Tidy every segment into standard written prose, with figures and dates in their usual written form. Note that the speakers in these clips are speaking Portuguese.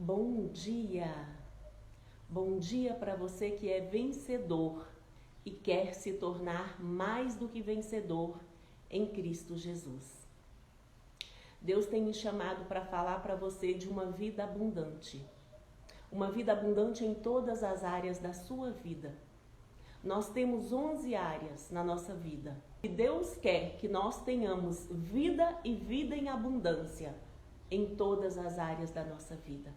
Bom dia! Bom dia para você que é vencedor e quer se tornar mais do que vencedor em Cristo Jesus. Deus tem me chamado para falar para você de uma vida abundante. Uma vida abundante em todas as áreas da sua vida. Nós temos 11 áreas na nossa vida. E Deus quer que nós tenhamos vida e vida em abundância em todas as áreas da nossa vida.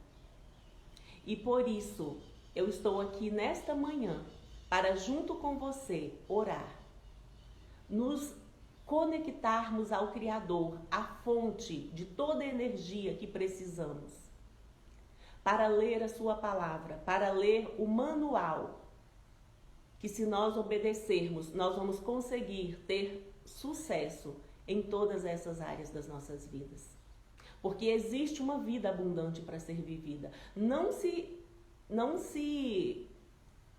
E por isso, eu estou aqui nesta manhã para, junto com você, orar. Nos conectarmos ao Criador, à fonte de toda a energia que precisamos. Para ler a sua palavra, para ler o manual, que se nós obedecermos, nós vamos conseguir ter sucesso em todas essas áreas das nossas vidas. Porque existe uma vida abundante para ser vivida. Não se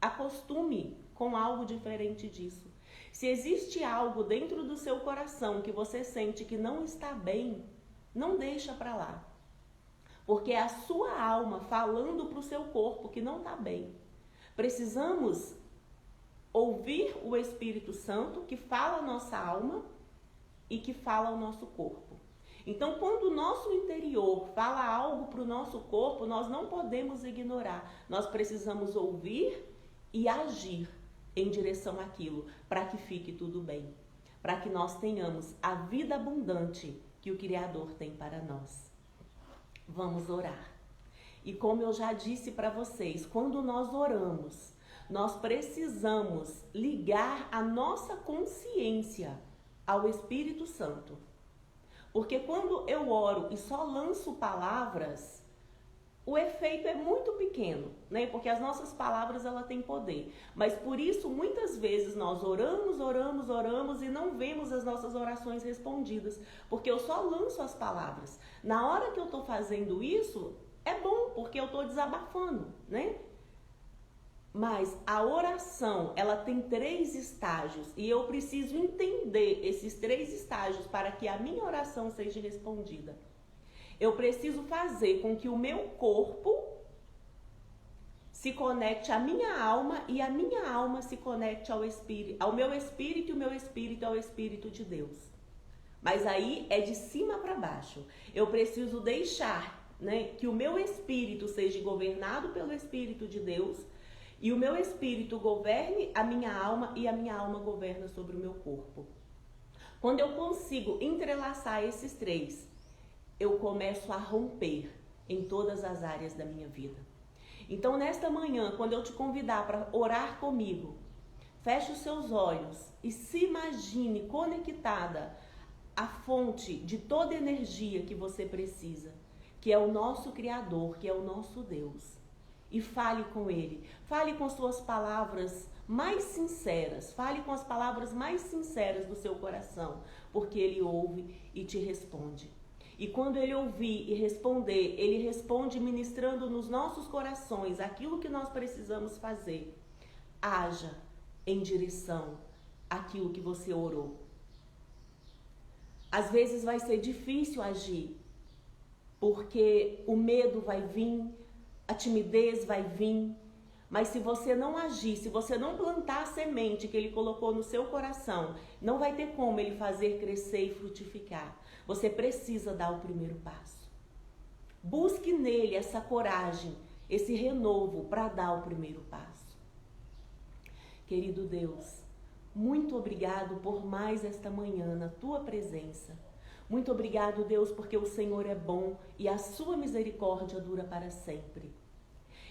acostume com algo diferente disso. Se existe algo dentro do seu coração que você sente que não está bem, não deixa para lá. Porque é a sua alma falando para o seu corpo que não está bem. Precisamos ouvir o Espírito Santo que fala a nossa alma e que fala ao nosso corpo. Então, quando o nosso interior fala algo para o nosso corpo, nós não podemos ignorar. Nós precisamos ouvir e agir em direção àquilo, para que fique tudo bem. Para que nós tenhamos a vida abundante que o Criador tem para nós. Vamos orar. E como eu já disse para vocês, quando nós oramos, nós precisamos ligar a nossa consciência ao Espírito Santo. Porque quando eu oro e só lanço palavras, o efeito é muito pequeno, né? Porque as nossas palavras, ela têm poder. Mas por isso, muitas vezes nós oramos e não vemos as nossas orações respondidas. Porque eu só lanço as palavras. Na hora que eu estou fazendo isso, é bom, porque eu estou desabafando, né? Mas a oração, ela tem 3 estágios e eu preciso entender esses 3 estágios para que a minha oração seja respondida. Eu preciso fazer com que o meu corpo se conecte à minha alma e a minha alma se conecte ao meu espírito e o meu espírito ao Espírito de Deus. Mas aí é de cima para baixo. Eu preciso deixar, né, que o meu espírito seja governado pelo Espírito de Deus. E o meu espírito governe a minha alma e a minha alma governa sobre o meu corpo. Quando eu consigo entrelaçar esses 3, eu começo a romper em todas as áreas da minha vida. Então, nesta manhã, quando eu te convidar para orar comigo, feche os seus olhos e se imagine conectada à fonte de toda energia que você precisa, que é o nosso Criador, que é o nosso Deus. E fale com Ele, fale com suas palavras mais sinceras, fale com as palavras mais sinceras do seu coração, porque Ele ouve e te responde. E quando Ele ouvir e responder, Ele responde ministrando nos nossos corações aquilo que nós precisamos fazer. Haja em direção àquilo que você orou. Às vezes vai ser difícil agir, porque o medo vai vir, a timidez vai vir, mas se você não agir, se você não plantar a semente que Ele colocou no seu coração, não vai ter como Ele fazer crescer e frutificar. Você precisa dar o primeiro passo. Busque nele essa coragem, esse renovo para dar o primeiro passo. Querido Deus, muito obrigado por mais esta manhã na Tua presença. Muito obrigado, Deus, porque o Senhor é bom e a sua misericórdia dura para sempre.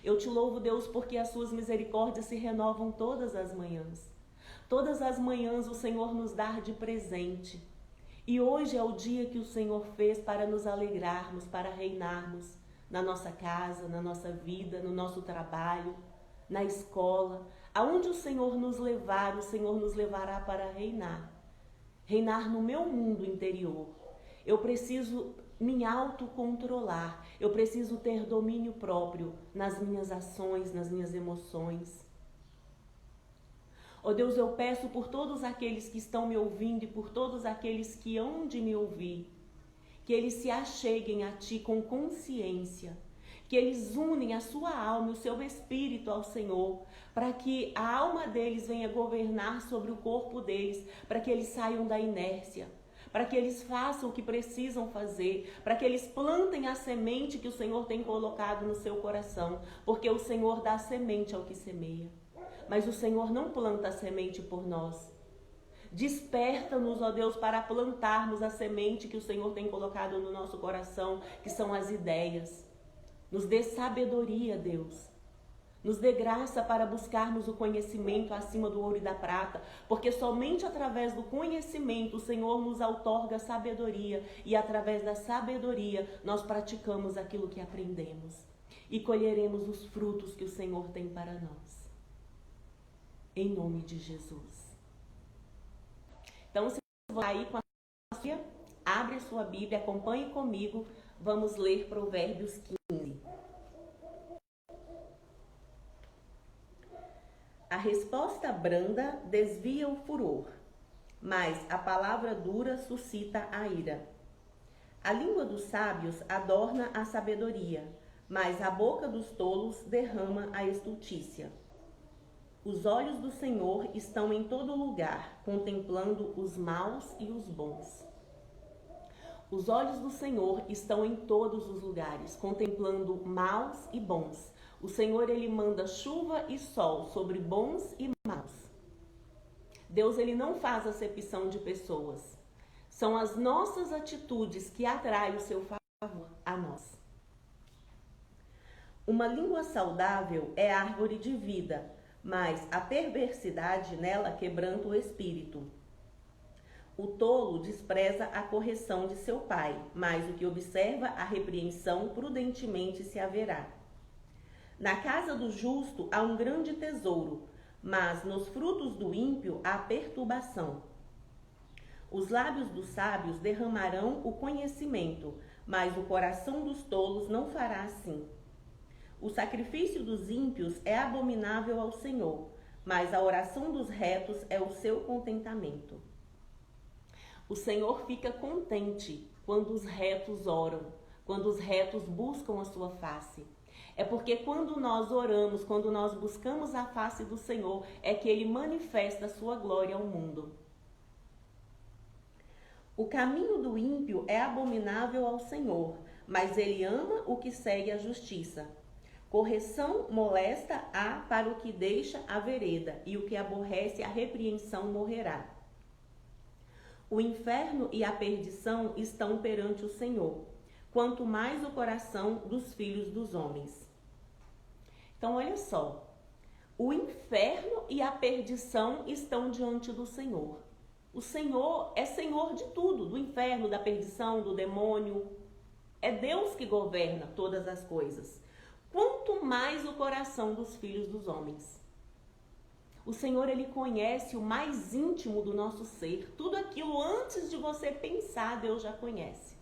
Eu te louvo, Deus, porque as suas misericórdias se renovam todas as manhãs. Todas as manhãs o Senhor nos dá de presente. E hoje é o dia que o Senhor fez para nos alegrarmos, para reinarmos na nossa casa, na nossa vida, no nosso trabalho, na escola. Aonde o Senhor nos levar, o Senhor nos levará para reinar. Reinar no meu mundo interior. Eu preciso me autocontrolar. Eu preciso ter domínio próprio nas minhas ações, nas minhas emoções. Ó Deus, eu peço por todos aqueles que estão me ouvindo e por todos aqueles que hão de me ouvir, que eles se acheguem a Ti com consciência, que eles unem a sua alma e o seu espírito ao Senhor, para que a alma deles venha governar sobre o corpo deles, para que eles saiam da inércia, para que eles façam o que precisam fazer, para que eles plantem a semente que o Senhor tem colocado no seu coração, porque o Senhor dá semente ao que semeia, mas o Senhor não planta a semente por nós. Desperta-nos, ó Deus, para plantarmos a semente que o Senhor tem colocado no nosso coração, que são as ideias. Nos dê sabedoria, Deus. Nos dê graça para buscarmos o conhecimento acima do ouro e da prata, porque somente através do conhecimento o Senhor nos outorga sabedoria e através da sabedoria nós praticamos aquilo que aprendemos e colheremos os frutos que o Senhor tem para nós. Em nome de Jesus. Então, se você está aí com a sua Bíblia, abre a sua Bíblia, acompanhe comigo, vamos ler Provérbios 15. A resposta branda desvia o furor, mas a palavra dura suscita a ira. A língua dos sábios adorna a sabedoria, mas a boca dos tolos derrama a estultícia. Os olhos do Senhor estão em todo lugar, contemplando os maus e os bons. Os olhos do Senhor estão em todos os lugares, contemplando maus e bons. O Senhor, Ele manda chuva e sol sobre bons e maus. Deus, Ele não faz acepção de pessoas. São as nossas atitudes que atraem o seu favor a nós. Uma língua saudável é árvore de vida, mas a perversidade nela quebranta o espírito. O tolo despreza a correção de seu pai, mas o que observa a repreensão prudentemente se haverá. Na casa do justo há um grande tesouro, mas nos frutos do ímpio há perturbação. Os lábios dos sábios derramarão o conhecimento, mas o coração dos tolos não fará assim. O sacrifício dos ímpios é abominável ao Senhor, mas a oração dos retos é o seu contentamento. O Senhor fica contente quando os retos oram, quando os retos buscam a sua face. É porque quando nós oramos, quando nós buscamos a face do Senhor, é que Ele manifesta a sua glória ao mundo. O caminho do ímpio é abominável ao Senhor, mas Ele ama o que segue a justiça. Correção molesta há para o que deixa a vereda, e o que aborrece a repreensão morrerá. O inferno e a perdição estão perante o Senhor, quanto mais o coração dos filhos dos homens. Então, olha só, o inferno e a perdição estão diante do Senhor. O Senhor é Senhor de tudo, do inferno, da perdição, do demônio. É Deus que governa todas as coisas. Quanto mais o coração dos filhos dos homens. O Senhor, Ele conhece o mais íntimo do nosso ser. Tudo aquilo antes de você pensar, Deus já conhece.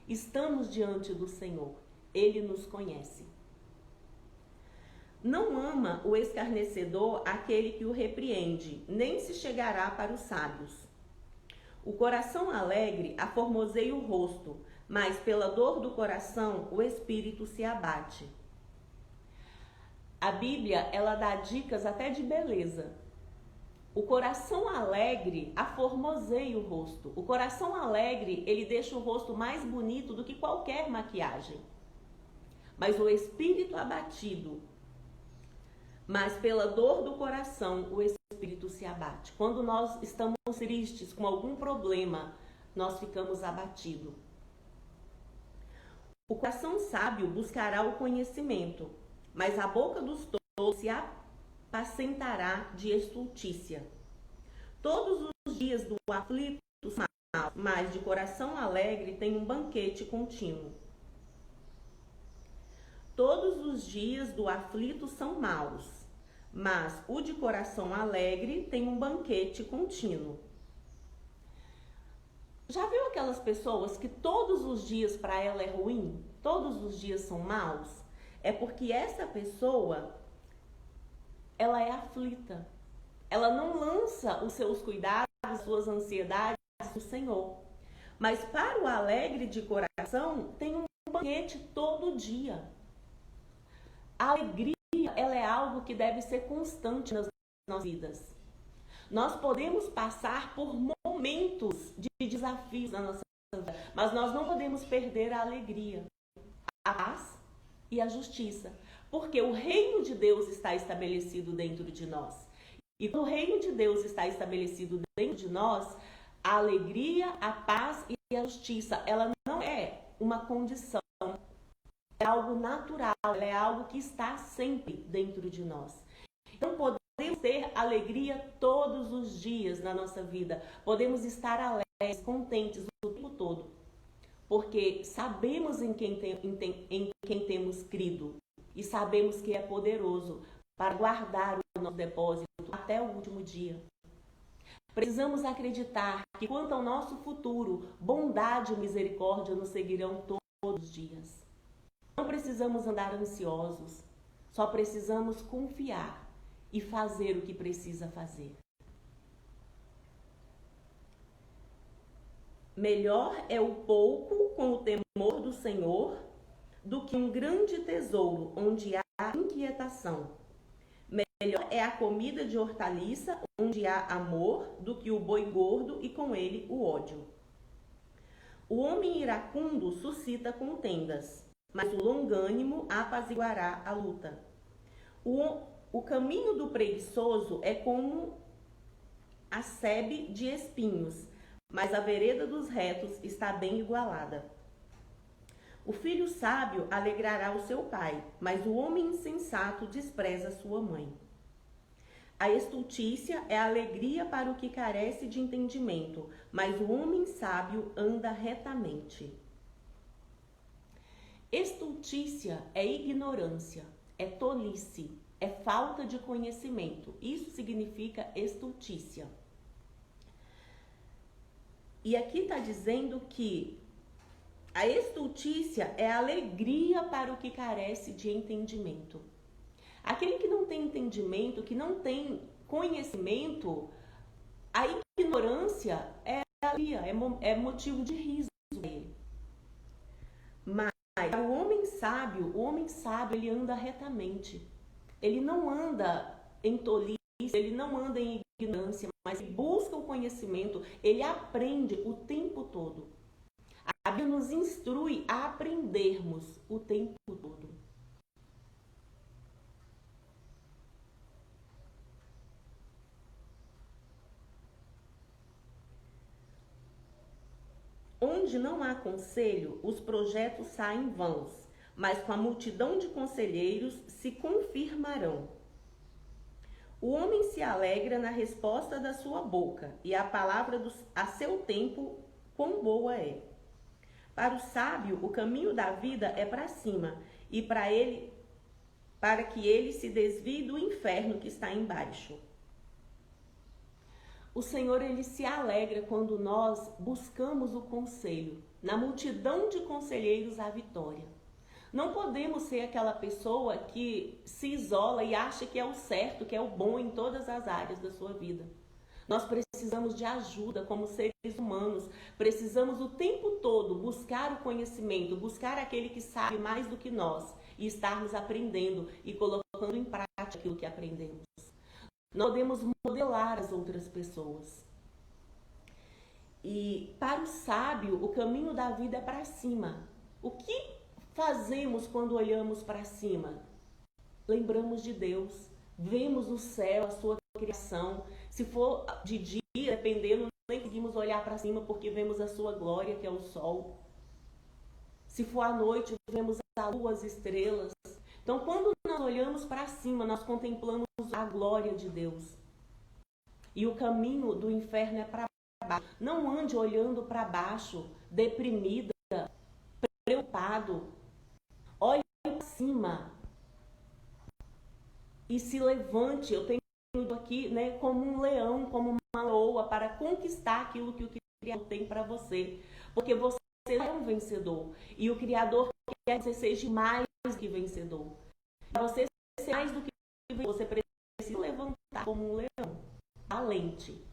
Estamos diante do Senhor. Ele nos conhece. Não ama o escarnecedor aquele que o repreende, nem se chegará para os sábios. O coração alegre aformoseia o rosto, mas pela dor do coração o espírito se abate. A Bíblia, ela dá dicas até de beleza. O coração alegre aformoseia o rosto. O coração alegre, ele deixa o rosto mais bonito do que qualquer maquiagem. Mas o espírito abatido, mas pela dor do coração, o espírito se abate. Quando nós estamos tristes com algum problema, nós ficamos abatidos. O coração sábio buscará o conhecimento, mas a boca dos tolos se apacentará de estultícia. Todos os dias do aflito são maus, mas de coração alegre tem um banquete contínuo. Todos os dias do aflito são maus, mas o de coração alegre tem um banquete contínuo. Já viu aquelas pessoas que todos os dias para ela é ruim? Todos os dias são maus? É porque essa pessoa, ela é aflita. Ela não lança os seus cuidados, as suas ansiedades no Senhor. Mas para o alegre de coração, tem um banquete todo dia. A alegria, ela é algo que deve ser constante nas nossas vidas. Nós podemos passar por momentos de desafios na nossa vida, mas nós não podemos perder a alegria, a paz e a justiça, porque o reino de Deus está estabelecido dentro de nós. E quando o reino de Deus está estabelecido dentro de nós, a alegria, a paz e a justiça, ela não é uma condição, é algo natural, ela é algo que está sempre dentro de nós. Então podemos ter alegria todos os dias na nossa vida, podemos estar alegres, contentes o tempo todo, porque sabemos em quem temos crido e sabemos que é poderoso para guardar o nosso depósito até o último dia. Precisamos acreditar que quanto ao nosso futuro, bondade e misericórdia nos seguirão todos os dias. Não precisamos andar ansiosos, só precisamos confiar e fazer o que precisa fazer. Melhor é o pouco com o temor do Senhor do que um grande tesouro onde há inquietação. Melhor é a comida de hortaliça onde há amor do que o boi gordo e com ele o ódio. O homem iracundo suscita contendas, mas o longânimo apaziguará a luta. O caminho do preguiçoso é como a sebe de espinhos, mas a vereda dos retos está bem igualada. O filho sábio alegrará o seu pai, mas o homem insensato despreza sua mãe. A estultícia é alegria para o que carece de entendimento, mas o homem sábio anda retamente. Estultícia é ignorância, é tolice, é falta de conhecimento. Isso significa estultícia. E aqui está dizendo que a estultícia é alegria para o que carece de entendimento. Aquele que não tem entendimento, que não tem conhecimento, a ignorância é alegria, é motivo de riso para ele. Mas o homem sábio, ele anda retamente. Ele não anda em tolice, ele não anda em ignorância, mas ele busca o conhecimento, ele aprende o tempo todo. A Bíblia nos instrui a aprendermos o tempo todo. Onde não há conselho, os projetos saem vãos, mas com a multidão de conselheiros se confirmarão. O homem se alegra na resposta da sua boca, e a palavra a seu tempo, quão boa é. Para o sábio, o caminho da vida é para cima, e para que ele se desvie do inferno que está embaixo. O Senhor, ele se alegra quando nós buscamos o conselho. Na multidão de conselheiros há vitória. Não podemos ser aquela pessoa que se isola e acha que é o certo, que é o bom em todas as áreas da sua vida. Nós precisamos de ajuda como seres humanos. Precisamos o tempo todo buscar o conhecimento, buscar aquele que sabe mais do que nós e estarmos aprendendo e colocando em prática aquilo que aprendemos. Nós podemos modelar as outras pessoas. E para o sábio, o caminho da vida é para cima. O que fazemos quando olhamos para cima? Lembramos de Deus, vemos o céu, a sua criação. Se for de dia, dependendo, nem conseguimos olhar para cima porque vemos a sua glória, que é o sol. Se for à noite, vemos a lua, as estrelas. Então, quando nós olhamos para cima, nós contemplamos a glória de Deus. E o caminho do inferno é para baixo. Não ande olhando para baixo, deprimida, preocupado. Olhe para cima e se levante. Eu tenho aqui, né, como um leão, como uma leoa, para conquistar aquilo que o Criador tem para você. Porque você é um vencedor. E o Criador quer que você seja mais do que vencedor. Para você ser mais do que vencedor, você precisa levantar como um leão, valente,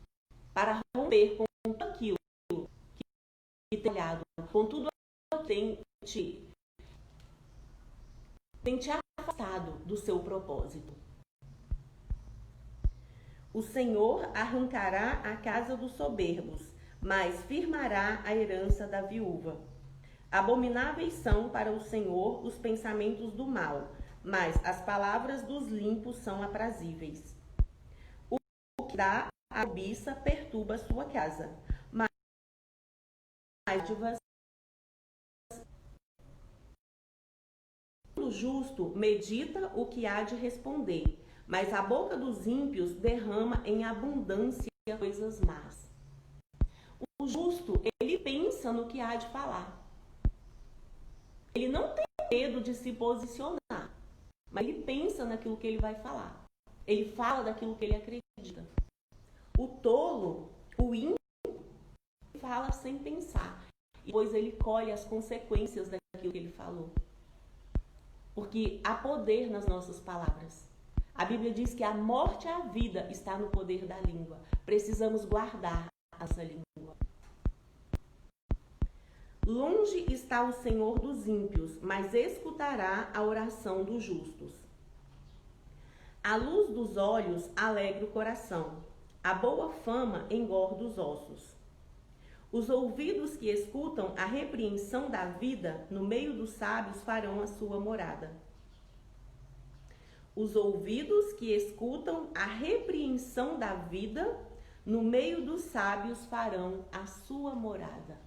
para romper com tudo aquilo que tem olhado, com tudo aquilo que tem te afastado afastado do seu propósito. O Senhor arrancará a casa dos soberbos, mas firmará a herança da viúva. Abomináveis são para o Senhor os pensamentos do mal, mas as palavras dos limpos são aprazíveis. O que dá a cobiça perturba a sua casa, mas o justo medita o que há de responder, mas a boca dos ímpios derrama em abundância coisas más. O justo, ele pensa no que há de falar. Ele não tem medo de se posicionar, mas ele pensa naquilo que ele vai falar. Ele fala daquilo que ele acredita. O tolo, o ímpio, fala sem pensar. E depois ele colhe as consequências daquilo que ele falou. Porque há poder nas nossas palavras. A Bíblia diz que a morte e a vida está no poder da língua. Precisamos guardar essa língua. Longe está o Senhor dos ímpios, mas escutará a oração dos justos. A luz dos olhos alegra o coração. A boa fama engorda os ossos. Os ouvidos que escutam a repreensão da vida no meio dos sábios farão a sua morada. Os ouvidos que escutam a repreensão da vida no meio dos sábios farão a sua morada.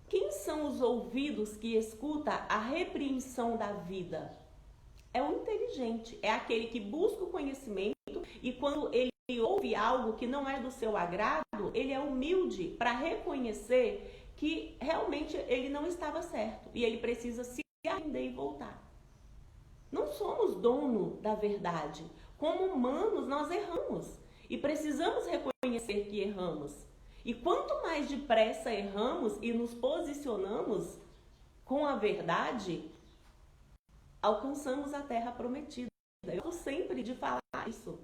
Quem são os ouvidos que escutam a repreensão da vida? É o inteligente, é aquele que busca o conhecimento e quando ele ouve algo que não é do seu agrado, ele é humilde para reconhecer que realmente ele não estava certo e ele precisa se arrepender e voltar. Não somos dono da verdade. Como humanos, nós erramos e precisamos reconhecer que erramos. E quanto mais depressa erramos e nos posicionamos com a verdade, alcançamos a terra prometida. Eu gosto sempre de falar isso.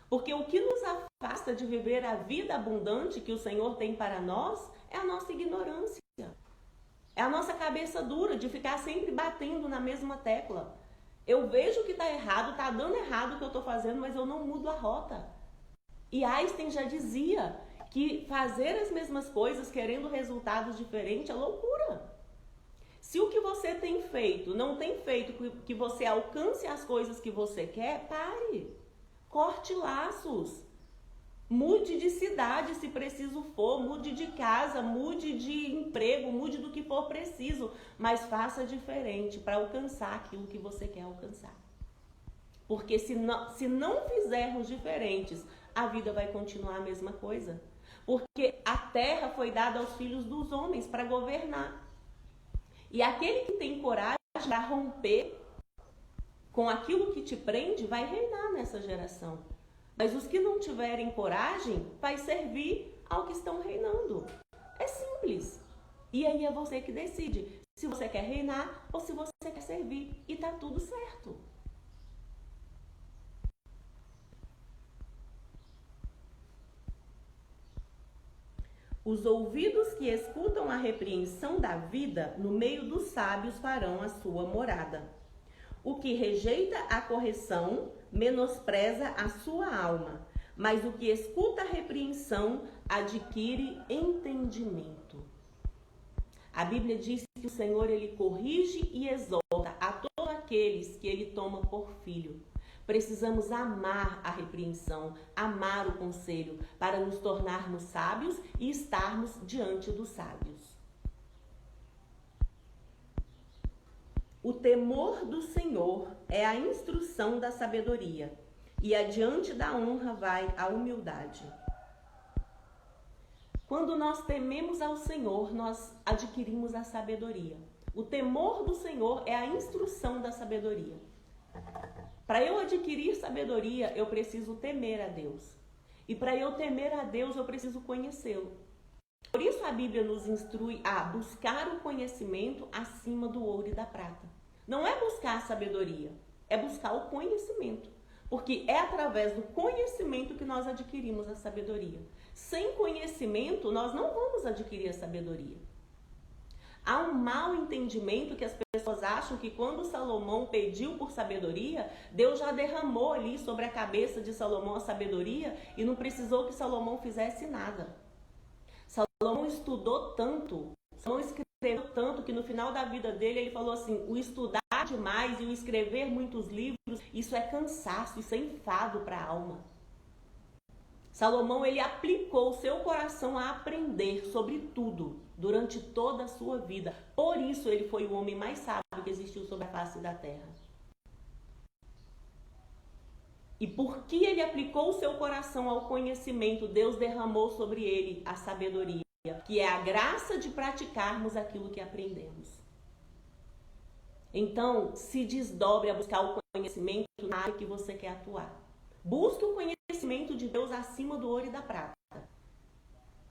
Porque o que nos afasta de viver a vida abundante que o Senhor tem para nós é a nossa ignorância. É a nossa cabeça dura de ficar sempre batendo na mesma tecla. Eu vejo que está errado, está dando errado o que eu estou fazendo, mas eu não mudo a rota. E Einstein já dizia que fazer as mesmas coisas querendo resultados diferentes é loucura. Se o que você tem feito não tem feito que você alcance as coisas que você quer, pare. Corte laços. Mude de cidade se preciso for, mude de casa, mude de emprego, mude do que for preciso, mas faça diferente para alcançar aquilo que você quer alcançar. Porque se não fizermos diferentes, a vida vai continuar a mesma coisa. Porque a terra foi dada aos filhos dos homens para governar. E aquele que tem coragem para romper com aquilo que te prende vai reinar nessa geração. Mas os que não tiverem coragem vai servir ao que estão reinando. É simples. E aí é você que decide se você quer reinar ou se você quer servir. E tá tudo certo. Os ouvidos que escutam a repreensão da vida no meio dos sábios farão a sua morada. O que rejeita a correção menospreza a sua alma, mas o que escuta a repreensão adquire entendimento. A Bíblia diz que o Senhor ele corrige e exorta a todos aqueles que ele toma por filho. Precisamos amar a repreensão, amar o conselho, para nos tornarmos sábios e estarmos diante dos sábios. O temor do Senhor é a instrução da sabedoria, e adiante da honra vai a humildade. Quando nós tememos ao Senhor, nós adquirimos a sabedoria. O temor do Senhor é a instrução da sabedoria. Para eu adquirir sabedoria, eu preciso temer a Deus. E para eu temer a Deus, eu preciso conhecê-lo. Por isso a Bíblia nos instrui a buscar o conhecimento acima do ouro e da prata. Não é buscar a sabedoria, é buscar o conhecimento. Porque é através do conhecimento que nós adquirimos a sabedoria. Sem conhecimento, nós não vamos adquirir a sabedoria. Há um mau entendimento que as pessoas acham que quando Salomão pediu por sabedoria, Deus já derramou ali sobre a cabeça de Salomão a sabedoria e não precisou que Salomão fizesse nada. Salomão estudou tanto, Salomão escreveu tanto que no final da vida dele ele falou assim, o estudar demais e o escrever muitos livros, isso é cansaço, isso é enfado para a alma. Salomão, ele aplicou o seu coração a aprender sobre tudo durante toda a sua vida. Por isso ele foi o homem mais sábio que existiu sobre a face da terra. E porque ele aplicou o seu coração ao conhecimento, Deus derramou sobre ele a sabedoria, que é a graça de praticarmos aquilo que aprendemos. Então, se desdobre a buscar o conhecimento na área que você quer atuar. Busque o conhecimento de Deus acima do ouro e da prata.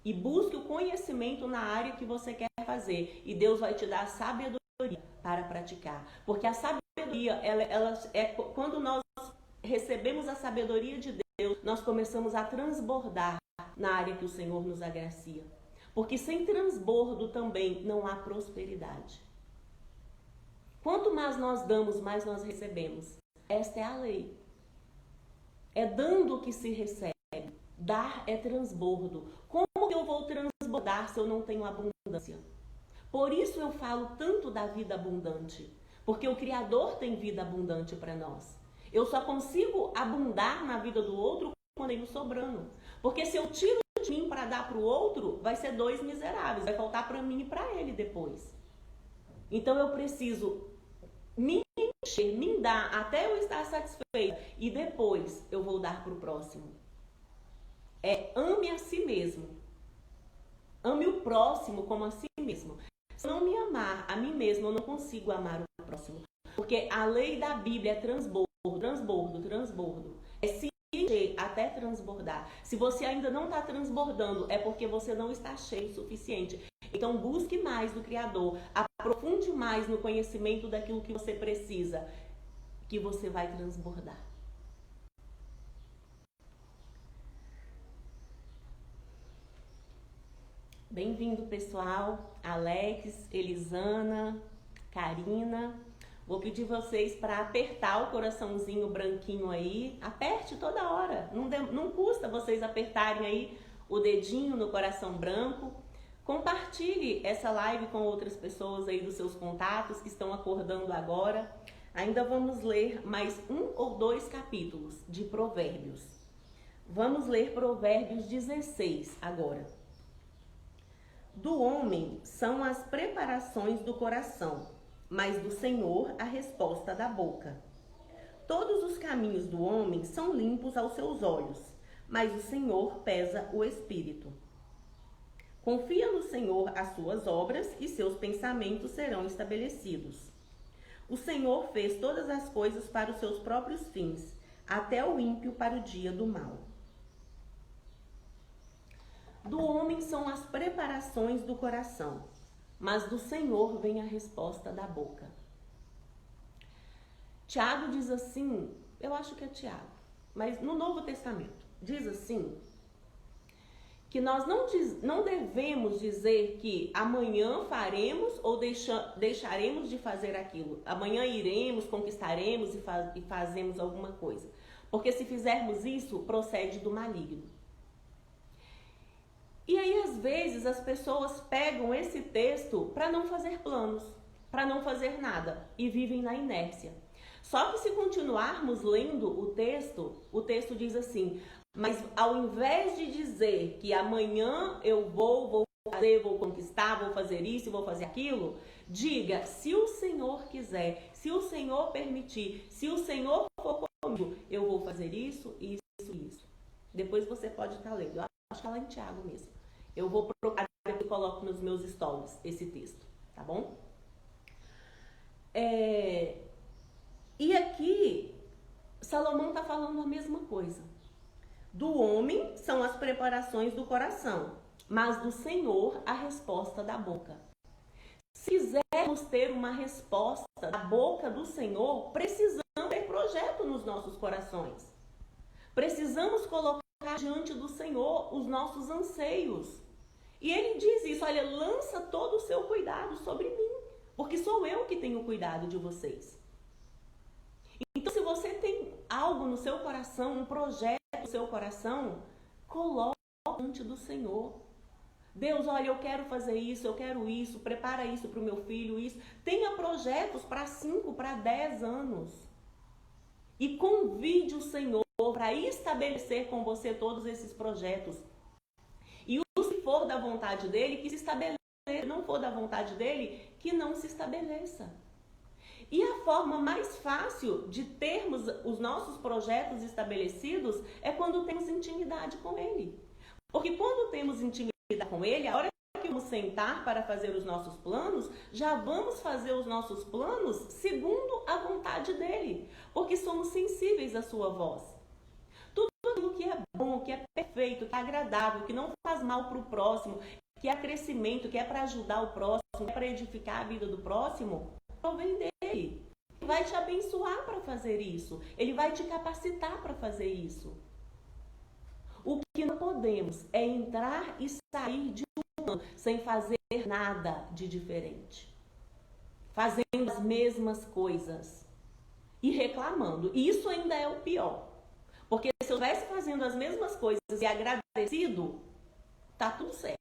E busque o conhecimento na área que você quer fazer. E Deus vai te dar a sabedoria para praticar. Porque a sabedoria, ela é quando nós recebemos a sabedoria de Deus, nós começamos a transbordar na área que o Senhor nos agracia. Porque sem transbordo também não há prosperidade. Quanto mais nós damos, mais nós recebemos. Esta é a lei. É dando que se recebe. Dar é transbordo. Como que eu vou transbordar se eu não tenho abundância? Por isso eu falo tanto da vida abundante. Porque o Criador tem vida abundante para nós. Eu só consigo abundar na vida do outro quando ele sobrando. Porque se eu tiro de mim para dar para o outro, vai ser 2 miseráveis. Vai faltar para mim e para ele depois. Então eu preciso me encher, me dar até eu estar satisfeita. E depois eu vou dar para o próximo. Ame a si mesmo. Ame o próximo como a si mesmo. Se eu não me amar a mim mesmo, eu não consigo amar o próximo. Porque a lei da Bíblia é transbordo, transbordo, transbordo. É se encher até transbordar. Se você ainda não está transbordando, é porque você não está cheio o suficiente. Então busque mais do Criador. Aprofunde mais no conhecimento daquilo que você precisa. Que você vai transbordar. Bem-vindo, pessoal. Alex, Elisana, Karina. Vou pedir vocês para apertar o coraçãozinho branquinho aí. Aperte toda hora. Não custa vocês apertarem aí o dedinho no coração branco. Compartilhe essa live com outras pessoas aí dos seus contatos que estão acordando agora. Ainda vamos ler mais 1 ou 2 capítulos de Provérbios. Vamos ler Provérbios 16 agora. Do homem são as preparações do coração, mas do Senhor a resposta da boca. Todos os caminhos do homem são limpos aos seus olhos, mas o Senhor pesa o espírito. Confia no Senhor as suas obras e seus pensamentos serão estabelecidos. O Senhor fez todas as coisas para os seus próprios fins, até o ímpio para o dia do mal. Do homem são as preparações do coração, mas do Senhor vem a resposta da boca. Tiago diz assim, eu acho que é Tiago, mas no Novo Testamento, diz assim, que nós não devemos dizer que amanhã faremos ou deixaremos de fazer aquilo. Amanhã iremos, conquistaremos e fazemos alguma coisa. Porque se fizermos isso, procede do maligno. E aí, às vezes, as pessoas pegam esse texto para não fazer planos, para não fazer nada e vivem na inércia. Só que se continuarmos lendo o texto diz assim, mas ao invés de dizer que amanhã eu vou fazer, vou conquistar, vou fazer isso, vou fazer aquilo, diga, se o Senhor quiser, se o Senhor permitir, se o Senhor for comigo, eu vou fazer isso, isso e isso. Depois você pode estar lendo, eu acho que é lá em Tiago mesmo. Eu vou procurar e coloco nos meus stories esse texto, tá bom? E aqui, Salomão está falando a mesma coisa. Do homem são as preparações do coração, mas do Senhor a resposta da boca. Se quisermos ter uma resposta da boca do Senhor, precisamos ter projeto nos nossos corações. Precisamos colocar diante do Senhor os nossos anseios. E ele diz isso, olha, lança todo o seu cuidado sobre mim, porque sou eu que tenho cuidado de vocês. Então, se você tem algo no seu coração, um projeto no seu coração, coloque diante do Senhor. Deus, olha, eu quero fazer isso, eu quero isso, prepara isso para o meu filho, isso. Tenha projetos para 5, para 10 anos. E convide o Senhor para estabelecer com você todos esses projetos. E o se for da vontade dele, que se estabeleça. Se não for da vontade dele, que não se estabeleça. E a forma mais fácil de termos os nossos projetos estabelecidos é quando temos intimidade com ele. Porque quando temos intimidade com ele, a hora que vamos sentar para fazer os nossos planos, já vamos fazer os nossos planos segundo a vontade dele. Porque somos sensíveis à sua voz. Tudo aquilo que é bom, que é perfeito, que é agradável, que não faz mal para o próximo, que é crescimento, que é para ajudar o próximo, que é para edificar a vida do próximo, provém dele. Ele vai te abençoar para fazer isso. Ele vai te capacitar para fazer isso. O que não podemos é entrar e sair de um ano sem fazer nada de diferente. Fazendo as mesmas coisas e reclamando. E isso ainda é o pior. Porque se eu estivesse fazendo as mesmas coisas e agradecido, tá tudo certo.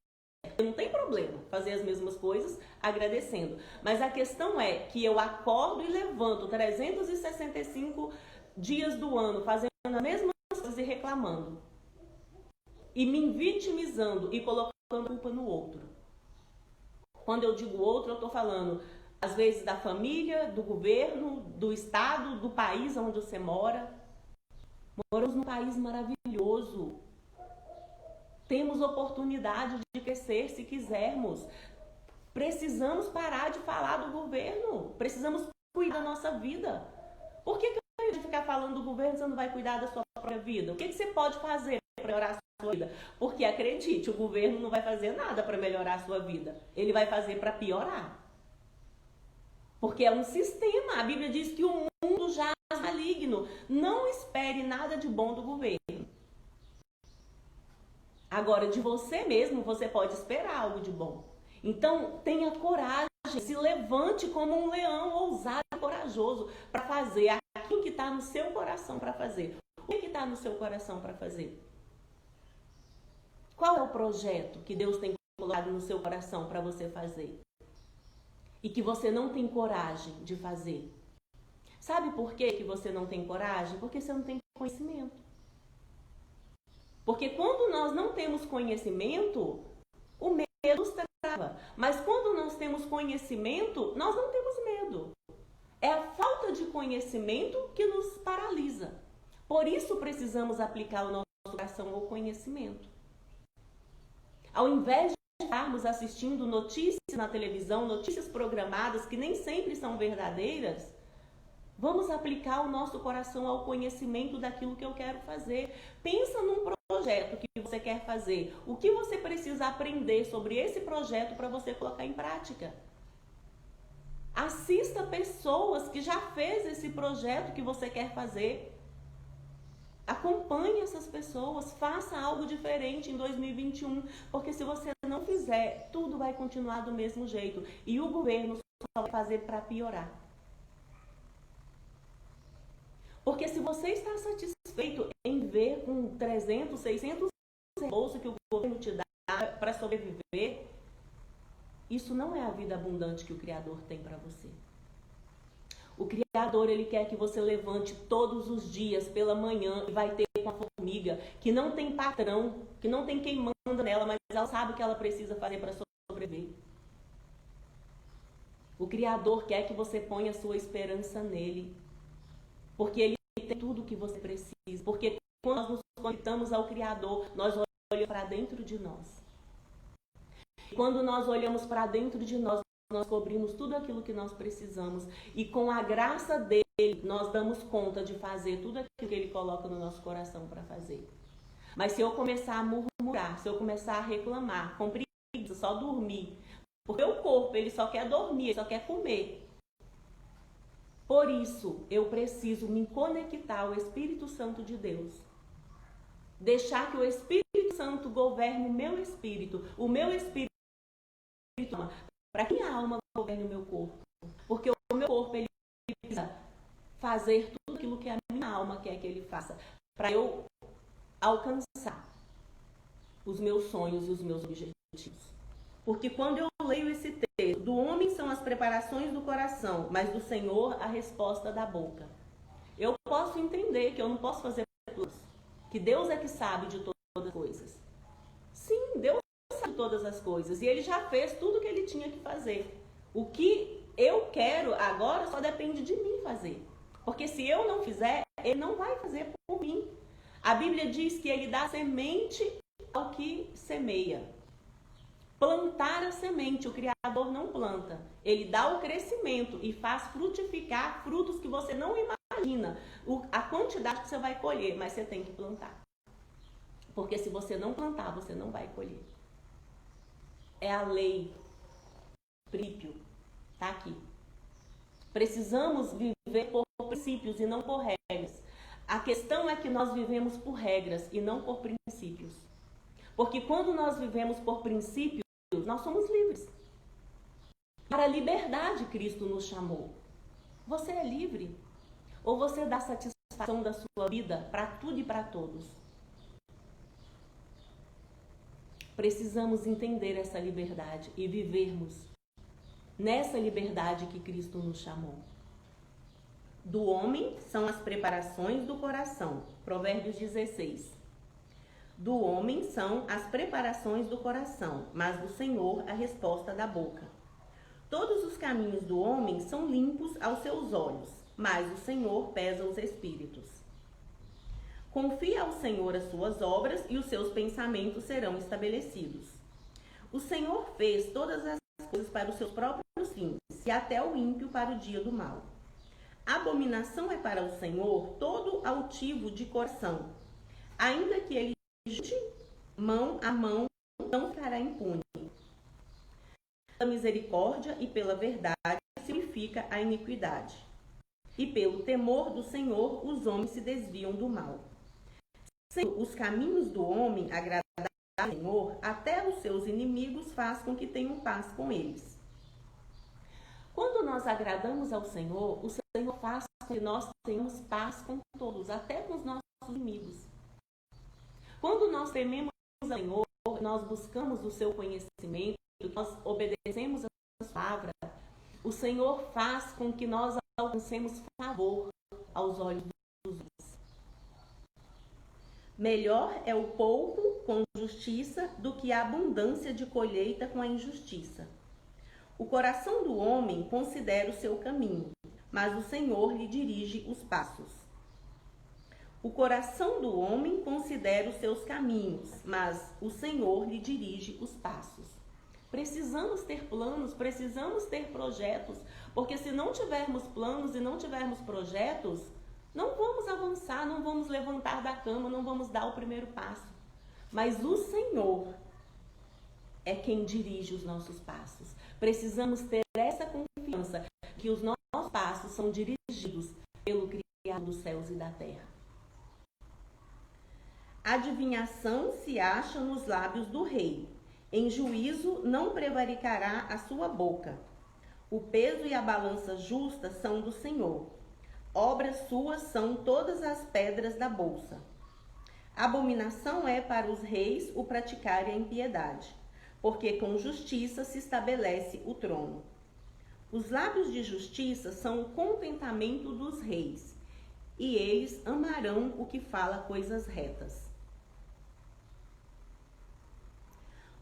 Não tem problema fazer as mesmas coisas agradecendo. Mas a questão é que eu acordo e levanto 365 dias do ano fazendo as mesmas coisas e reclamando. E me vitimizando e colocando a culpa no outro. Quando eu digo outro, eu estou falando, às vezes, da família, do governo, do estado, do país onde você mora. Moramos num país maravilhoso. Temos oportunidade de crescer se quisermos. Precisamos parar de falar do governo. Precisamos cuidar da nossa vida. Por que eu vou ficar falando do governo se você não vai cuidar da sua própria vida? O que você pode fazer para melhorar a sua vida? Porque acredite, o governo não vai fazer nada para melhorar a sua vida. Ele vai fazer para piorar. Porque é um sistema. A Bíblia diz que o mundo jaz maligno. Não espere nada de bom do governo. Agora, de você mesmo, você pode esperar algo de bom. Então, tenha coragem, se levante como um leão ousado e corajoso para fazer aquilo que está no seu coração para fazer. O que está no seu coração para fazer? Qual é o projeto que Deus tem colocado no seu coração para você fazer? E que você não tem coragem de fazer? Sabe por que você não tem coragem? Porque você não tem conhecimento. Porque quando nós não temos conhecimento, o medo nos trava. Mas quando nós temos conhecimento, nós não temos medo. É a falta de conhecimento que nos paralisa. Por isso precisamos aplicar o nosso coração ao conhecimento. Ao invés de estarmos assistindo notícias na televisão, notícias programadas que nem sempre são verdadeiras, vamos aplicar o nosso coração ao conhecimento daquilo que eu quero fazer. Pensa num projeto que você quer fazer. O que você precisa aprender sobre esse projeto para você colocar em prática? Assista pessoas que já fez esse projeto que você quer fazer. Acompanhe essas pessoas, faça algo diferente em 2021, porque se você não fizer, tudo vai continuar do mesmo jeito e o governo só vai fazer para piorar. Porque se você está satisfeito em ver com 300, 600 bolsos que o governo te dá para sobreviver, isso não é a vida abundante que o Criador tem para você. O Criador, ele quer que você levante todos os dias pela manhã e vai ter uma formiga que não tem patrão, que não tem quem manda nela, mas ela sabe o que ela precisa fazer para sobreviver. O Criador quer que você ponha a sua esperança nele, porque ele tem tudo o que você precisa. Porque quando nós nos conectamos ao Criador, nós olhamos para dentro de nós. E quando nós olhamos para dentro de nós, nós cobrimos tudo aquilo que nós precisamos. E com a graça dele, nós damos conta de fazer tudo aquilo que ele coloca no nosso coração para fazer. Mas se eu começar a murmurar, se eu começar a reclamar, com preguiça, só dormir, porque o corpo, ele só quer dormir, ele só quer comer. Por isso, eu preciso me conectar ao Espírito Santo de Deus. Deixar que o Espírito Santo governe o meu espírito para que a alma governe o meu corpo. Porque o meu corpo, ele precisa fazer tudo aquilo que a minha alma quer que ele faça, para eu alcançar os meus sonhos e os meus objetivos. Porque quando eu leio esse texto, do homem são as preparações do coração, mas do Senhor a resposta da boca. Eu posso entender que eu não posso fazer planos, que Deus é que sabe de todas as coisas. Sim, Deus sabe de todas as coisas, e Ele já fez tudo o que Ele tinha que fazer. O que eu quero agora só depende de mim fazer. Porque se eu não fizer, Ele não vai fazer por mim. A Bíblia diz que Ele dá semente ao que semeia. Plantar a semente, o Criador não planta. Ele dá o crescimento e faz frutificar frutos que você não imagina. A quantidade que você vai colher, mas você tem que plantar. Porque se você não plantar, você não vai colher. É a lei. Princípio. Tá aqui. Precisamos viver por princípios e não por regras. A questão é que nós vivemos por regras e não por princípios. Porque quando nós vivemos por princípios, nós somos livres. Para a liberdade Cristo nos chamou. Você é livre? Ou você dá satisfação da sua vida para tudo e para todos? Precisamos entender essa liberdade e vivermos nessa liberdade que Cristo nos chamou. Do homem são as preparações do coração. Provérbios 16. Do homem são as preparações do coração, mas do Senhor a resposta da boca. Todos os caminhos do homem são limpos aos seus olhos, mas o Senhor pesa os espíritos. Confia ao Senhor as suas obras e os seus pensamentos serão estabelecidos. O Senhor fez todas as coisas para os seus próprios fins, e até o ímpio para o dia do mal. Abominação é para o Senhor todo altivo de coração, ainda que ele junte mão a mão, não ficará impune. Pela misericórdia e pela verdade se purifica a iniquidade. E pelo temor do Senhor os homens se desviam do mal. Sendo os caminhos do homem agradados ao Senhor, até os seus inimigos faz com que tenham paz com eles. Quando nós agradamos ao Senhor, o Senhor faz com que nós tenhamos paz com todos, até com os nossos inimigos. Quando nós tememos ao Senhor, nós buscamos o seu conhecimento, nós obedecemos a sua palavra, o Senhor faz com que nós alcancemos favor aos olhos dos homens. Melhor é o pouco com justiça do que a abundância de colheita com a injustiça. O coração do homem considera o seu caminho, mas o Senhor lhe dirige os passos. O coração do homem considera os seus caminhos, mas o Senhor lhe dirige os passos. Precisamos ter planos, precisamos ter projetos, porque se não tivermos planos e não tivermos projetos, não vamos avançar, não vamos levantar da cama, não vamos dar o primeiro passo. Mas o Senhor é quem dirige os nossos passos. Precisamos ter essa confiança que os nossos passos são dirigidos pelo Criador dos céus e da terra. Adivinhação se acha nos lábios do rei. Em juízo não prevaricará a sua boca. O peso e a balança justa são do Senhor. Obras suas são todas as pedras da bolsa. Abominação é para os reis o praticarem a impiedade, porque com justiça se estabelece o trono. Os lábios de justiça são o contentamento dos reis, e eles amarão o que fala coisas retas.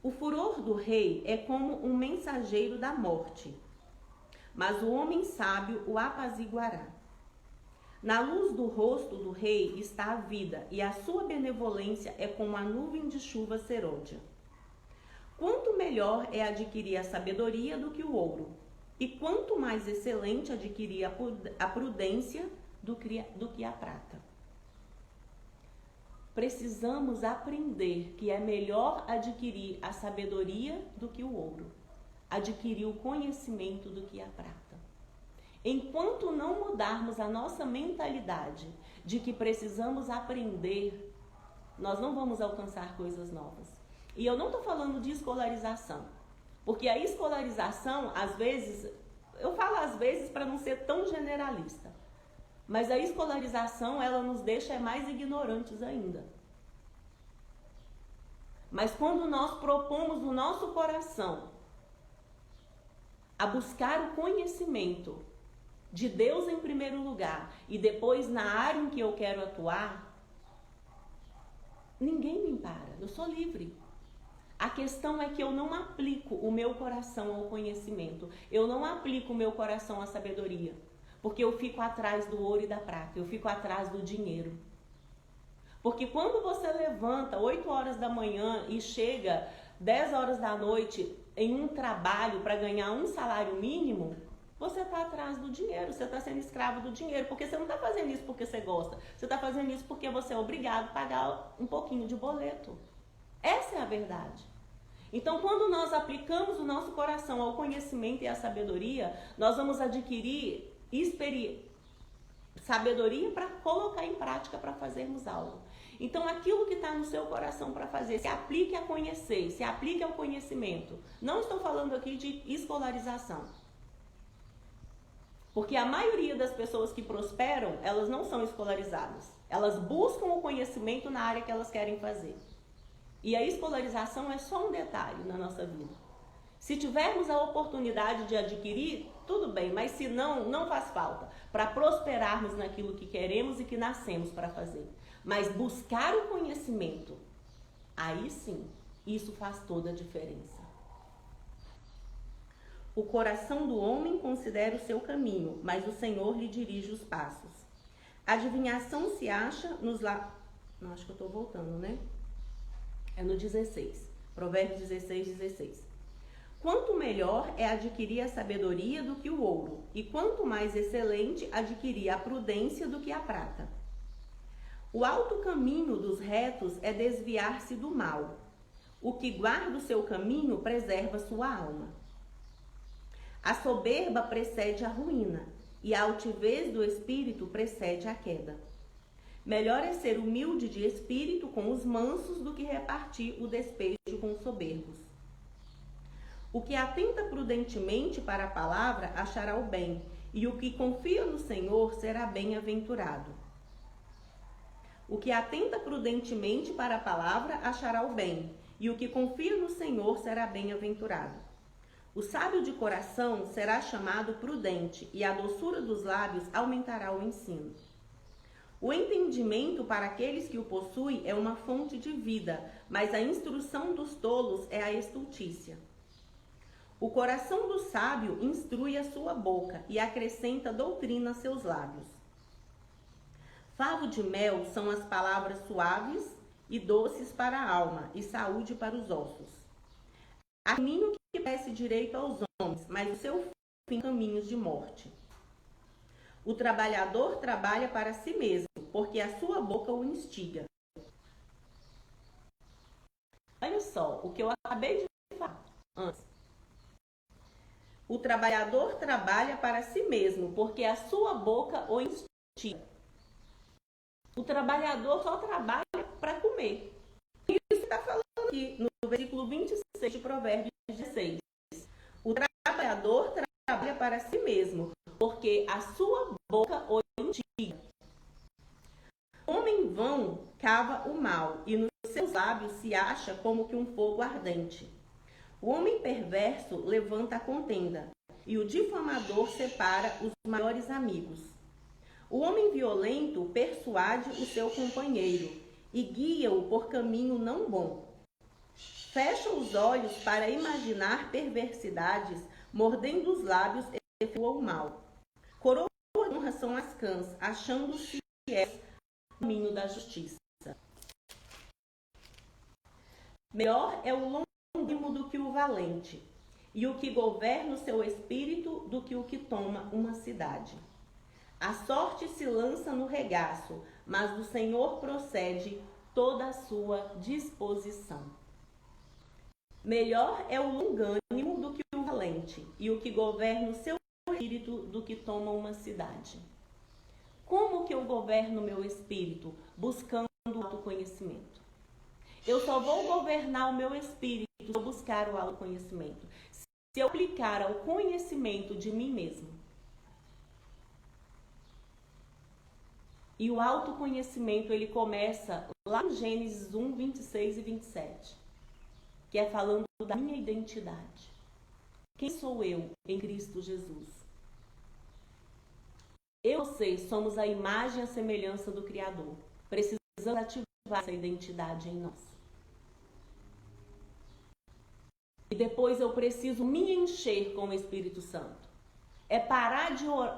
O furor do rei é como um mensageiro da morte, mas o homem sábio o apaziguará. Na luz do rosto do rei está a vida, e a sua benevolência é como a nuvem de chuva serôdia. Quanto melhor é adquirir a sabedoria do que o ouro, e quanto mais excelente adquirir a prudência do que a prata. Precisamos aprender que é melhor adquirir a sabedoria do que o ouro, adquirir o conhecimento do que a prata. Enquanto não mudarmos a nossa mentalidade de que precisamos aprender nós não vamos alcançar coisas novas. E eu não estou falando de escolarização, porque a escolarização, às vezes, eu falo às vezes para não ser tão generalista, mas a escolarização, ela nos deixa mais ignorantes ainda. Mas quando nós propomos o nosso coração a buscar o conhecimento de Deus em primeiro lugar e depois na área em que eu quero atuar, ninguém me para, eu sou livre. A questão é que eu não aplico o meu coração ao conhecimento, eu não aplico o meu coração à sabedoria, porque eu fico atrás do ouro e da prata, eu fico atrás do dinheiro. Porque quando você levanta 8 horas da manhã e chega 10 horas da noite em um trabalho para ganhar um salário mínimo, você está atrás do dinheiro, você está sendo escravo do dinheiro, porque você não está fazendo isso porque você gosta, você está fazendo isso porque você é obrigado a pagar um pouquinho de boleto. Essa é a verdade. Então, quando nós aplicamos o nosso coração ao conhecimento e à sabedoria, nós vamos adquirir sabedoria para colocar em prática para fazermos algo. Então, aquilo que está no seu coração para fazer, se aplique a conhecer, se aplique ao conhecimento. Não estou falando aqui de escolarização. Porque a maioria das pessoas que prosperam, elas não são escolarizadas. Elas buscam o conhecimento na área que elas querem fazer. E a escolarização é só um detalhe na nossa vida. Se tivermos a oportunidade de adquirir, tudo bem, mas se não, não faz falta, para prosperarmos naquilo que queremos e que nascemos para fazer. Mas buscar o conhecimento, aí sim, isso faz toda a diferença. O coração do homem considera o seu caminho, mas o Senhor lhe dirige os passos. A adivinhação se acha nos Não, acho que eu estou voltando, né? É no 16. Provérbios 16, 16. Quanto melhor é adquirir a sabedoria do que o ouro, e quanto mais excelente adquirir a prudência do que a prata. O alto caminho dos retos é desviar-se do mal. O que guarda o seu caminho preserva sua alma. A soberba precede a ruína, e a altivez do espírito precede a queda. Melhor é ser humilde de espírito com os mansos do que repartir o despejo com os soberbos. O que atenta prudentemente para a palavra achará o bem, e o que confia no Senhor será bem-aventurado. O que atenta prudentemente para a palavra achará o bem, e o que confia no Senhor será bem-aventurado. O sábio de coração será chamado prudente, e a doçura dos lábios aumentará o ensino. O entendimento para aqueles que o possuem é uma fonte de vida, mas a instrução dos tolos é a estultícia. O coração do sábio instrui a sua boca e acrescenta doutrina a seus lábios. Favo de mel são as palavras suaves e doces para a alma e saúde para os ossos. Há caminho que parece direito aos homens, mas o seu fim caminhos de morte. O trabalhador trabalha para si mesmo, porque a sua boca o instiga. Olha só, o que eu acabei de falar antes. O trabalhador trabalha para si mesmo, porque a sua boca o instiga. O trabalhador só trabalha para comer. Isso está falando aqui no versículo 26 de Provérbios 16. O trabalhador trabalha para si mesmo, porque a sua boca o instiga. O homem vão cava o mal, e nos seus lábios se acha como que um fogo ardente. O homem perverso levanta a contenda, e o difamador separa os maiores amigos. O homem violento persuade o seu companheiro, e guia-o por caminho não bom. Fecha os olhos para imaginar perversidades, mordendo os lábios efetua o mal. Coroa de honra são as cãs, achando-se fiéis no caminho da justiça. Melhor é o longínquo do que o valente, e o que governa o seu espírito do que o que toma uma cidade. A sorte se lança no regaço, mas do Senhor procede toda a sua disposição. Melhor é o longânimo do que o valente, e o que governa o seu espírito do que toma uma cidade. Como que eu governo o meu espírito? Buscando o autoconhecimento. Eu só vou governar o meu espírito se eu buscar o autoconhecimento. Se eu aplicar ao conhecimento de mim mesmo. E o autoconhecimento, ele começa lá em Gênesis 1, 26 e 27. Que é falando da minha identidade. Quem sou eu em Cristo Jesus? Eu e você somos a imagem e a semelhança do Criador. Precisamos ativar essa identidade em nós. E depois eu preciso me encher com o Espírito Santo. É parar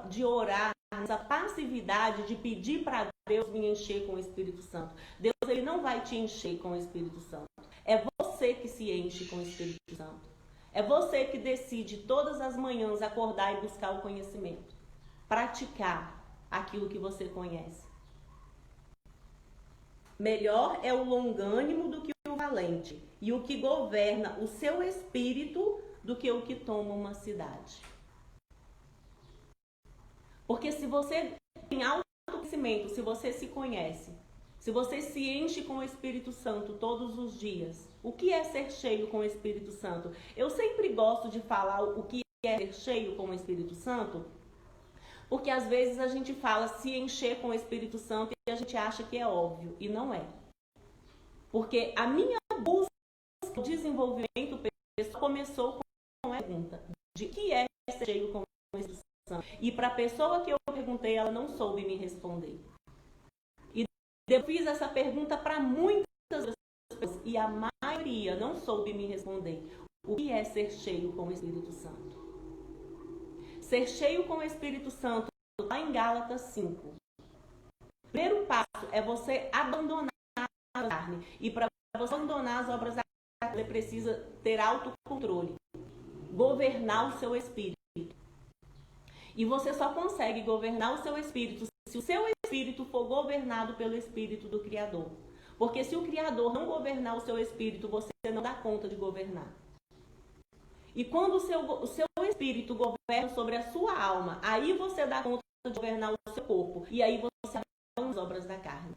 de orar nessa passividade de pedir para Deus me encher com o Espírito Santo. Deus, ele não vai te encher com o Espírito Santo. É você que se enche com o Espírito Santo. É você que decide todas as manhãs acordar e buscar o conhecimento. Praticar aquilo que você conhece. Melhor é o longânimo do que o valente, e o que governa o seu espírito do que o que toma uma cidade. Porque se você tem autoconhecimento, se você se conhece, se você se enche com o Espírito Santo todos os dias, o que é ser cheio com o Espírito Santo? Eu sempre gosto de falar o que é ser cheio com o Espírito Santo, porque às vezes a gente fala se encher com o Espírito Santo e a gente acha que é óbvio, e não é. Porque a minha busca de desenvolvimento pessoal começou com a pergunta de que é ser cheio com o Espírito Santo. E para a pessoa que eu perguntei, ela não soube me responder. E eu fiz essa pergunta para muitas pessoas e a maioria não soube me responder. O que é ser cheio com o Espírito Santo? Ser cheio com o Espírito Santo, lá em Gálatas 5. O primeiro passo é você abandonar a carne. E para você abandonar as obras da carne, você precisa ter autocontrole. Governar o seu espírito. E você só consegue governar o seu espírito se o seu espírito for governado pelo Espírito do Criador. Porque se o Criador não governar o seu espírito, você não dá conta de governar. E quando o seu espírito governa sobre a sua alma, aí você dá conta de governar o seu corpo. E aí você abandona as obras da carne.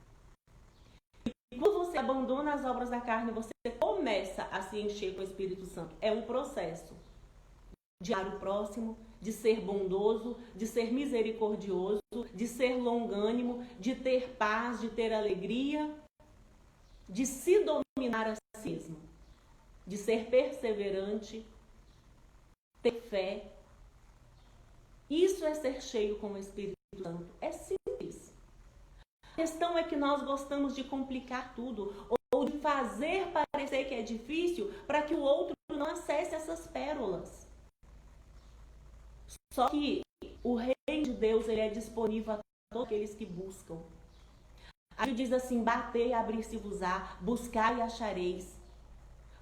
E quando você abandona as obras da carne, você começa a se encher com o Espírito Santo. É um processo de amar o próximo, de ser bondoso, de ser misericordioso, de ser longânimo, de ter paz, de ter alegria, de se dominar a si mesmo, de ser perseverante, ter fé. Isso é ser cheio com o Espírito Santo. É simples. A questão é que nós gostamos de complicar tudo ou de fazer parecer que é difícil para que o outro não acesse essas pérolas. Só que o reino de Deus, ele é disponível a todos aqueles que buscam. A Bíblia diz assim: bater e abrir-se-vos-á, buscar e achareis.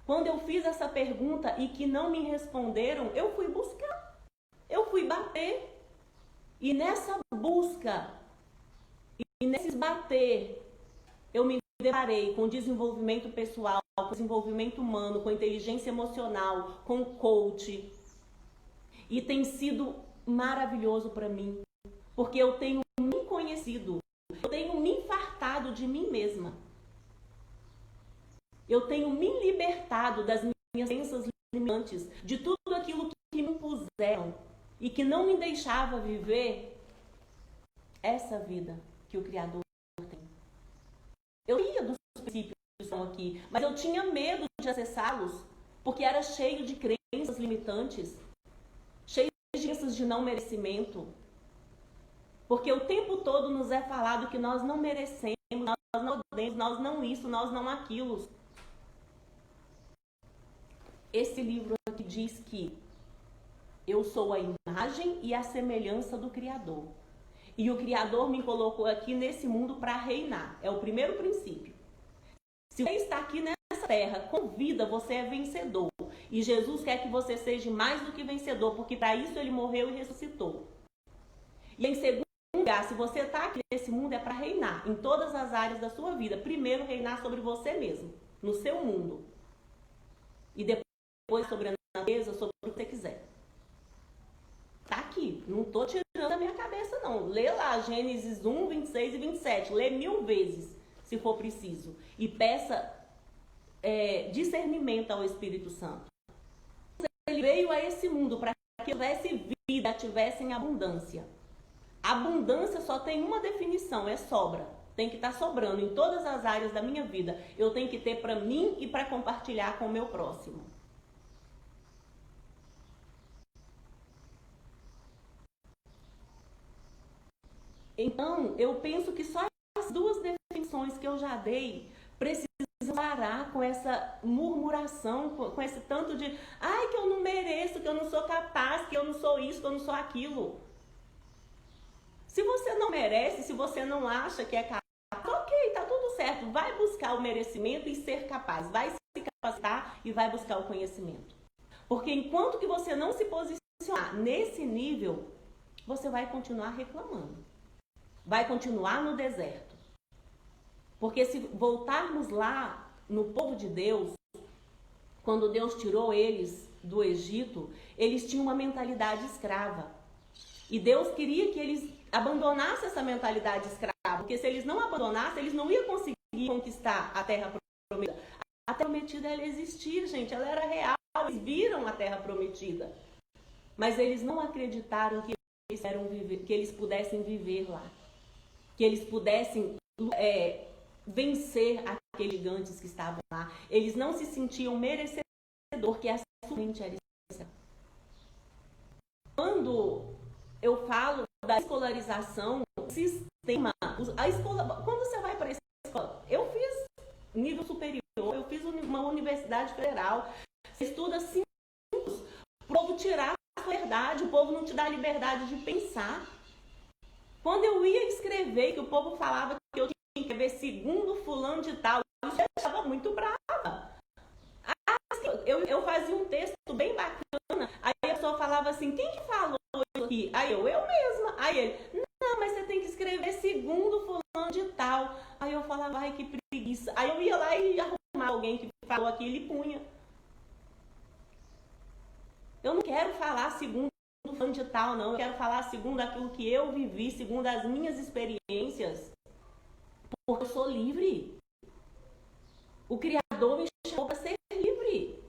Quando eu fiz essa pergunta e que não me responderam, eu fui buscar. Eu fui bater. E nessa busca, e nesses bater, eu me deparei com desenvolvimento pessoal, com desenvolvimento humano, com inteligência emocional, com coach. E tem sido maravilhoso para mim, porque eu tenho me conhecido, eu tenho me infartado de mim mesma. Eu tenho me libertado das minhas crenças limitantes, de tudo aquilo que me impuseram e que não me deixava viver essa vida que o Criador tem. Eu ia dos princípios que estão aqui, mas eu tinha medo de acessá-los, porque era cheio de crenças limitantes, cheio de crenças de não merecimento. Porque o tempo todo nos é falado que nós não merecemos, nós não podemos, nós não isso, nós não aquilo. Esse livro aqui diz que eu sou a imagem e a semelhança do Criador. E o Criador me colocou aqui nesse mundo para reinar. É o primeiro princípio. Se você está aqui nessa terra com vida, você é vencedor. E Jesus quer que você seja mais do que vencedor, porque para isso ele morreu e ressuscitou. E em segundo lugar, se você está aqui nesse mundo, é para reinar em todas as áreas da sua vida. Primeiro, reinar sobre você mesmo, no seu mundo. E depois sobre a natureza, sobre o que você quiser. Tá aqui, não estou tirando da minha cabeça não. Lê lá Gênesis 1, 26 e 27. Lê 1000 vezes, se for preciso. E peça discernimento ao Espírito Santo. Ele veio a esse mundo para que tivesse vida, tivesse em abundância. Abundância só tem uma definição, é sobra. Tem que estar sobrando em todas as áreas da minha vida. Eu tenho que ter para mim e para compartilhar com o meu próximo. Então, eu penso que só as duas definições que eu já dei precisam parar com essa murmuração, com esse tanto de ai, que eu não mereço, que eu não sou capaz, que eu não sou isso, que eu não sou aquilo. Se você não merece, se você não acha que é capaz, ok, tá tudo certo. Vai buscar o merecimento e ser capaz. Vai se capacitar e vai buscar o conhecimento. Porque enquanto que você não se posicionar nesse nível, você vai continuar reclamando. Vai continuar no deserto. Porque se voltarmos lá no povo de Deus, quando Deus tirou eles do Egito, eles tinham uma mentalidade escrava. E Deus queria que eles abandonassem essa mentalidade escrava. Porque se eles não abandonassem, eles não iam conseguir conquistar a terra prometida. A terra prometida, ela existia, gente. Ela era real. Eles viram a terra prometida. Mas eles não acreditaram que eles pudessem viver lá. Que eles pudessem vencer aqueles gigantes que estavam lá. Eles não se sentiam merecedores, que a sua mente era essencial. Quando eu falo da escolarização, o sistema, a escola, quando você vai para a escola, eu fiz nível superior, eu fiz uma universidade federal, você estuda 5 anos, o povo tirar a verdade, o povo não te dá a liberdade de pensar. Quando eu ia escrever, que o povo falava que eu tinha que escrever segundo fulano de tal, eu estava muito brava. Eu fazia um texto bem bacana, aí a pessoa falava assim, quem que falou isso aqui? Aí eu mesma. Aí ele, não, mas você tem que escrever segundo fulano de tal. Aí eu falava, ai, que preguiça. Aí eu ia lá e arrumava alguém que falou aquilo e punha. Eu não quero falar segundo fulano de tal, não. Eu quero falar segundo aquilo que eu vivi, segundo as minhas experiências. Porque eu sou livre. O Criador me chamou para ser livre.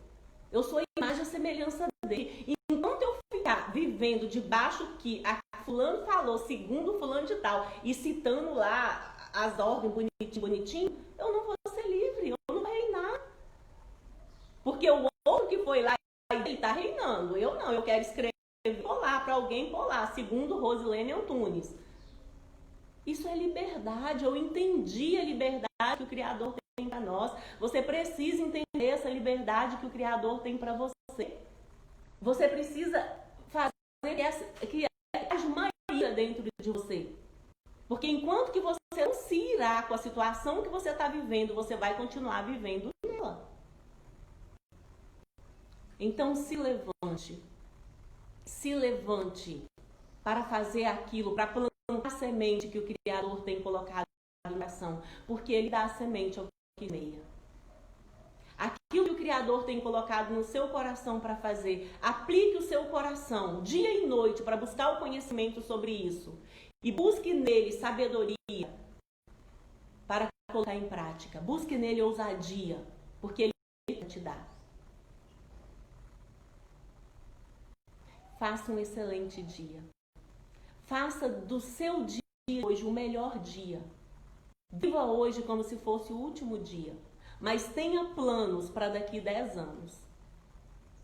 Eu sou a imagem e semelhança dele. E enquanto eu ficar vivendo debaixo que a fulano falou, segundo fulano de tal, e citando lá as ordens bonitinho, eu não vou ser livre, eu não vou reinar. Porque o outro que foi lá, ele está reinando. Eu não, eu quero escrever polar para alguém polar, segundo Rosilene Antunes. Isso é liberdade. Eu entendi a liberdade que o Criador tem para nós. Você precisa entender essa liberdade que o Criador tem para você. Você precisa fazer que haja uma ira dentro de você. Porque enquanto que você não se irá com a situação que você está vivendo, você vai continuar vivendo nela. Então se levante para fazer aquilo, para plantar a semente que o Criador tem colocado no coração, porque Ele dá a semente ao que semeia. Aquilo que o Criador tem colocado no seu coração para fazer, aplique o seu coração dia e noite para buscar o conhecimento sobre isso e busque nele sabedoria para colocar em prática. Busque nele ousadia, porque Ele vai te dar. Faça um excelente dia. Faça do seu dia hoje o melhor dia. Viva hoje como se fosse o último dia. Mas tenha planos para daqui 10 anos.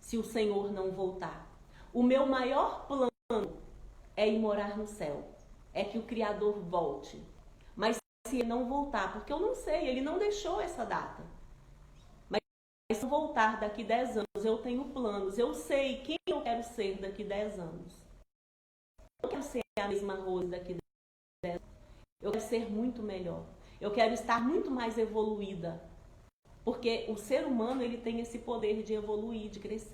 Se o Senhor não voltar. O meu maior plano é ir morar no céu. É que o Criador volte. Mas se Ele não voltar, porque eu não sei, Ele não deixou essa data. Mas se eu voltar daqui 10 anos, eu tenho planos. Eu sei quem eu quero ser daqui 10 anos. Eu quero ser a mesma Rose daqui 10 anos. Eu quero ser muito melhor. Eu quero estar muito mais evoluída. Porque o ser humano, ele tem esse poder de evoluir, de crescer.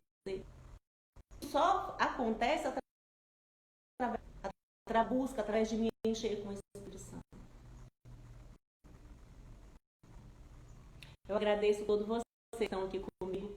Só acontece através da busca, através de me encher com esse Espírito Santo. Eu agradeço a todos vocês que estão aqui comigo.